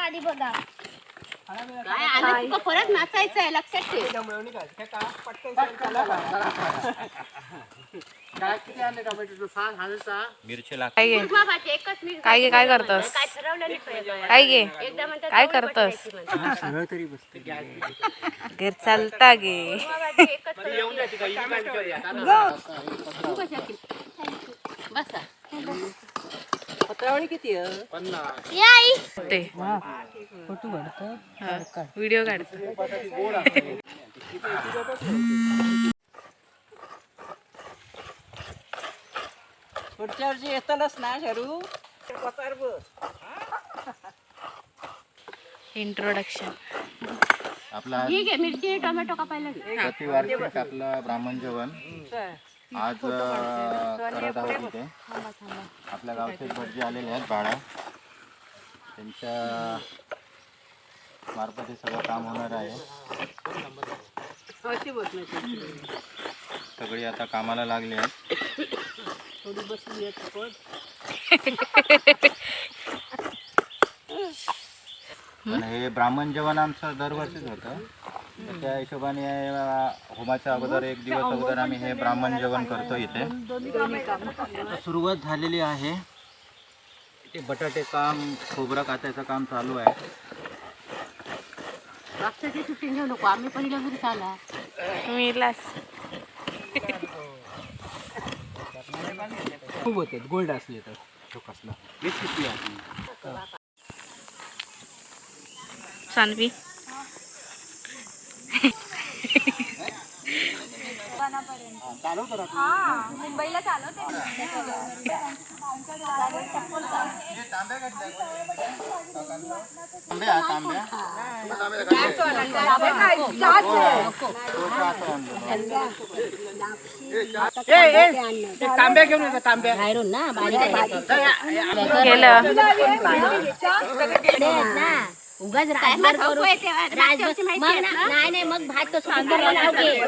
गाडी बघा. काय आलं तुका परत नाचायचं आहे लक्षात ठेव. काय किती आणले टोमॅटो सांग हालचा मिरची लागते. काय घे बाबाचे एकच मिनिट काय घे काय करतस काय ठरवलं नाही पाहिजे. काय घे एकदा म्हणतात काय जवळ करतस पटवायची म्हणतात. सरळ तरी बसते घर चालता गे बाबाचे एकच तू कशा की? बसा. पत्रावळी किती आहे 50 या आई. ते फोटो काढतो व्हिडिओ काढतो पुढच्या वर्षी येतालच ना शरू इंट्रोडक्शन आपला ठीक आहे मिरची टोमॅटो कापायला घे. प्रतिवार्षिक आपलं ब्राह्मण जेवण आज करत आहोत इथे. आपल्या गावचे भटजी आलेले आहेत बाळा, त्यांच्या मार्फत हे सगळं काम होणार आहे. सगळी आता कामाला लागले आहेत. थोडी बसली आहे पण पण हे ब्राह्मण जेवण आमचं दरवर्षीच होतं. तर त्या हिशोबाने होमाच्या अगोदर एक दिवस अगोदर आम्ही हे ब्राह्मण जेवण करतो इथे. आता सुरुवात झालेली आहे. इथे बटाटे काम, खोबरं कातायचं काम चालू आहे. राक्षसी सुट्टी घेऊ नको आम्ही पहिल्या घरी चाला. मी इलास खूप होते गोल्ड असले तर तो कसला सानवी मुंबईला चालवते. तांब्या घेऊन येतो तांब्या बाहेरून ना बारीक केलं उगाच राजभर करू नाही नाही मग भात कसं कुकरला लाव घे.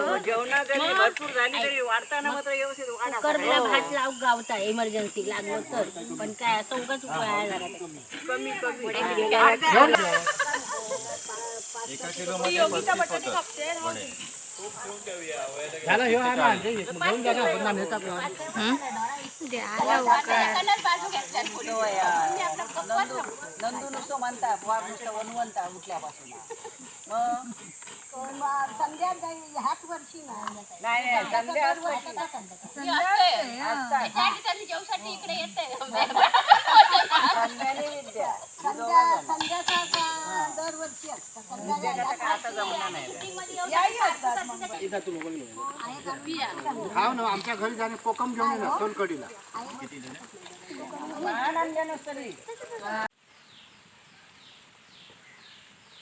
भरपूर झाली तरी वाढताना मात्र व्यवस्थित कुकरला भात लाव गावता इमर्जन्सी लागलं तर. पण काय असं उगाच कमी एका किलोमध्ये 35 होतं. झालं ह्यो आणा घेऊन जा ना बंदा नेता नंदू नुसतं म्हणता फार नुसतं वनवंता उठल्यापासून नाही संध्या खाव ना आमच्या घरी जाणे कोकम घेऊन येणार सोलकडीला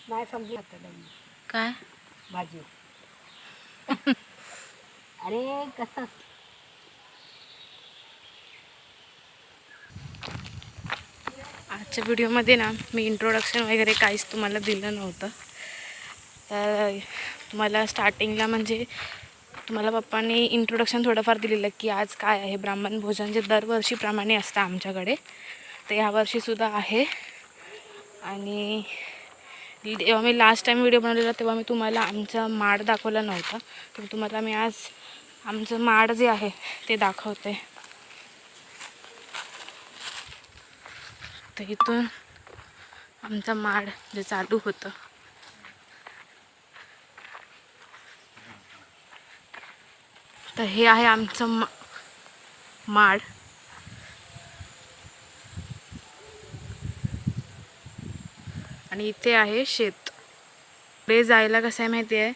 नाही समजू काय भाजी अरे कसं आजच्या व्हिडिओमध्ये ना मी इंट्रोडक्शन वगैरे काहीच तुम्हाला दिलं नव्हतं. तर तुम्हाला स्टार्टिंगला म्हणजे तुम्हाला पप्पांनी इंट्रोडक्शन थोडंफार दिलेलं की आज काय आहे ब्राह्मण भोजन जे दरवर्षीप्रमाणे असतं आमच्याकडे, ते ह्यावर्षीसुद्धा आहे. आणि जेव्हा मी लास्ट टाईम व्हिडिओ बनवलेला तेव्हा मी तुम्हाला आमचा माड दाखवला नव्हता, तर तुम्हाला मी आज आमचं माड जे आहे ते दाखवते. तर इथून आमचा माड जे चालू होतं तर हे आहे आमचं माड. आणि इथे आहे शेत. पुढे जायला कसं आहे माहिती आहे,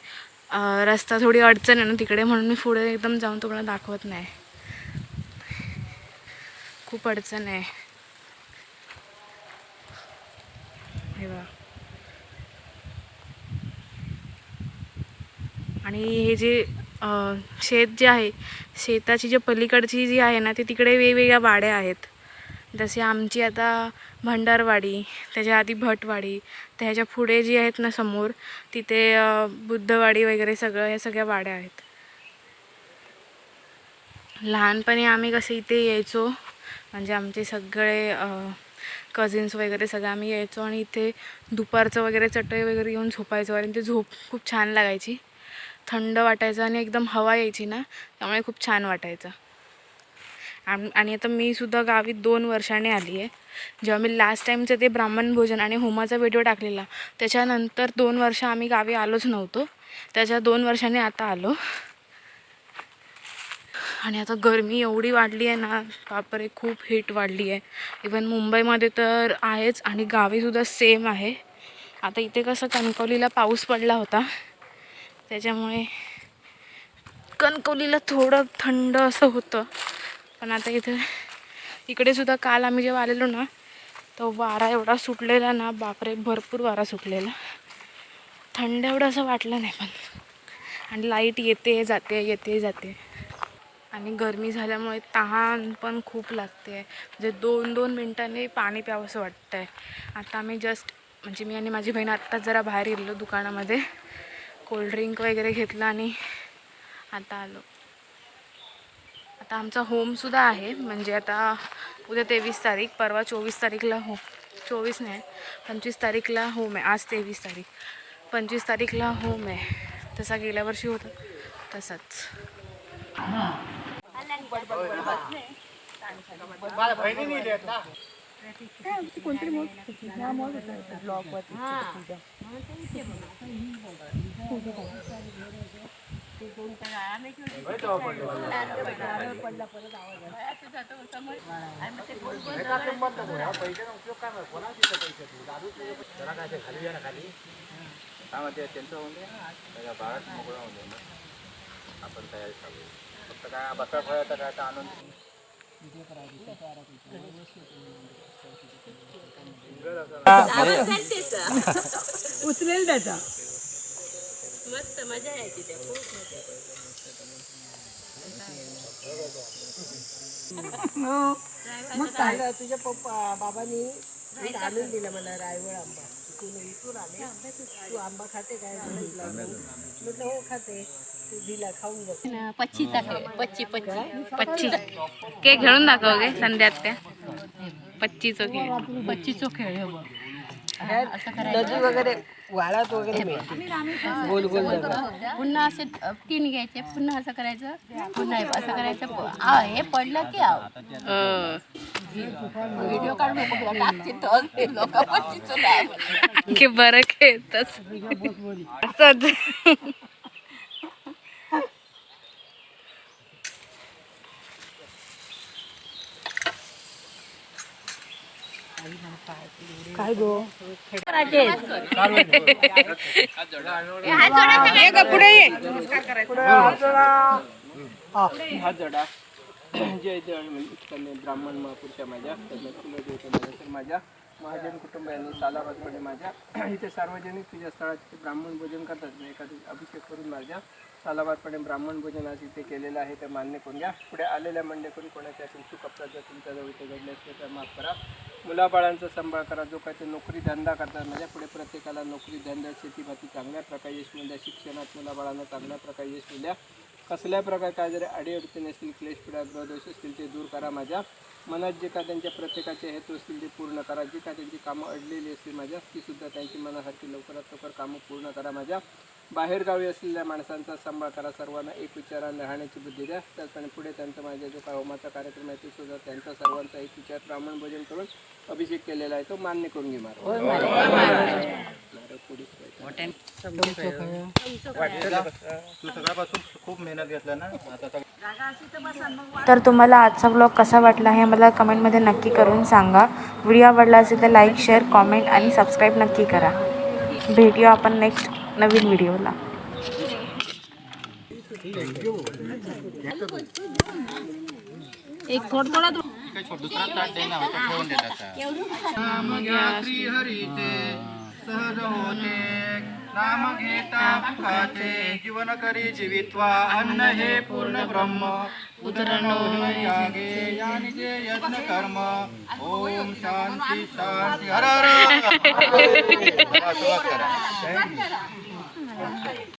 रस्ता थोडी अडचण आहे ना तिकडे, म्हणून मी पुढे एकदम जाऊन तुम्हाला दाखवत नाही. खूप अडचण आहे हे बघा. आणि हे जे शेत जे आहे, शेताची जी पलीकडची जी आहे ना, ती तिकडे वेगवेगळ्या वाड्या आहेत. जसे आमची आता भंडारवाडी, त्याच्या आधी भटवाडी, त्याच्या पुढे जी आहेत ना समोर, तिथे बुद्धवाडी वगैरे सगळं, ह्या सगळ्या वाड्या आहेत. लहानपणी आम्ही कसे इथे यायचो, म्हणजे आमचे सगळे कझिन्स वगैरे सगळं आम्ही यायचो आणि इथे दुपारचं वगैरे चटई वगैरे येऊन झोपायचो आणि ते झोप खूप छान लागायची, थंड वाटायचं आणि एकदम हवा यायची ना, त्यामुळे खूप छान वाटायचं. आणि आता मी सुद्धा गावी 2 वर्षांनी आली आहे. जेव्हा मी लास्ट टाईमचं ते ब्राह्मण भोजन आणि होमाचा व्हिडिओ टाकलेला त्याच्यानंतर 2 वर्ष आम्ही गावी आलोच नव्हतो. त्याच्या 2 वर्षांनी आता आलो. आणि आता गरमी एवढी वाढली आहे ना, बापरे खूप हीट वाढली आहे. इवन मुंबईमध्ये तर आहेच आणि गावीसुद्धा सेम आहे. आता इथे कसं कणकवलीला पाऊस पडला होता त्याच्यामुळे कणकवलीला थोडं थंड असं होतं. पण आता इकडे सुद्धा काल आम्ही जेव्हा आलेलो ना तो वारा एवढा सुटलेला ना, बापरे भरपूर वारा सुटलेला. थंड एवढं असं वाटलं नाही. पण आणि लाईट येते जाते आणि गरमी झाल्यामुळे तहान पण खूप लागते. म्हणजे 2-2 मिनटांनी पाणी प्यावंसं वाटतं आहे. आता आम्ही म्हणजे मी आणि माझी बहीण आत्ताच जरा बाहेर गेलो दुकानामध्ये, कोल्ड्रिंक वगैरे घेतलं आणि आता आलो. आता आमचा होमसुद्धा आहे. म्हणजे आता उद्या 23 तारीख, परवा 24 तारीखला 24 नाही 25 तारीखला होम आहे. आज 23 तारीख, 25 तारीखला होम आहे. तसा गेल्या वर्षी होता तसाच. आपण तयारी चालू फक्त काय बसा फळाचा काय आणून उचलेल त्याचा मस्त मजा यायची त्या, खूप मजा. मग काय तुझ्या बाबांनी आणून दिला मला रायवळ आंबा. इथून आले, तू आंबा खाते काय म्हटलं हो खाते. तू दिला, खाऊन बघ. पच्चीचा खेळ, पच्ची के खेळून दाखव गे संध्यात त्या पच्चीचो खेळ. हे बघ नदी वगैरे वाळात वगैरे गोल गोल पुन्हा असे 3 घ्यायचे, पुन्हा असं करायचं, पुन्हा असं करायचं. हे पडलं की व्हिडिओ काढून टाकते लोक की बरं खेळतच असंच. काय गो जय ब्राह्मण महापुरुषा माझ्या माझ्या महाजन कुटुंबियांनी सालाबादपणे माझ्या इथे सार्वजनिक पूजास्थळात ब्राह्मण भोजन करतात. एखादी अभिषेक करून माझ्या सालाबादपणे ब्राह्मण भोजन आज इथे केलेलं आहे ते मान्य करून घ्या. पुढे आलेल्या मंडळीकडून कोणाच्या चूक अपराध जर तुमच्याजवळ इथे घडले असले तर माफ करा. मुलाबाळांचा सांभाळ करा. जो काही ते नोकरी धंदा करतात माझ्या पुढे प्रत्येकाला नोकरी धंदा शेतीभाती चांगल्या प्रकारे यश मिळल्या. शिक्षणात मुलाबाळांना चांगल्या प्रकारे यश मिळल्या. कसल्या प्रकारे काय जरी अडीअडचणी असतील, क्लेश पीडा ग्रहदोष असतील ते दूर करा. माझ्या मनात जे काय त्यांच्या प्रत्येकाचे हेतू असतील ते पूर्ण करा. जी काय त्यांची कामं अडलेली असतील माझ्या तीसुद्धा त्यांची मनासारखी लवकरात लवकर कामं पूर्ण करा. माझ्या बाहेरगावी असलेल्या माणसांचा सांभाळ करा. सर्वांना एक विचाराने राहण्याची बुद्धी द्या. त्याचप्रमाणे पुढे त्यांचा माझ्या जो काय होमाचा कार्यक्रम आहे ते सुद्धा त्यांचा सर्वांचा एक विचार ब्राह्मण भोजन करून अभिषेक केलेला आहे तो मान्य करून घे. तू सगळ्यापासून खूप मेहनत घेतला ना. तर तुम्हाला आजचा ब्लॉग कसा वाटला हे मला कमेंटमध्ये नक्की करून सांगा. व्हिडिओ आवडला असेल तर लाईक, शेअर, कॉमेंट आणि सबस्क्राईब नक्की करा. भेटूया आपण नेक्स्ट नवीन व्हिडिओला. एक थोडा दुसरा ताट देणार होता ठेवून देतात. नाम घ्या श्री हरीचे सहज होते. नाम घेता मुखाचे जीवन करी जीवित्वा. अन्न हे पूर्ण ब्रह्म उदरनो यागे यानी जे यज्ञ कर्म. ओम शांती शांती. हर हर.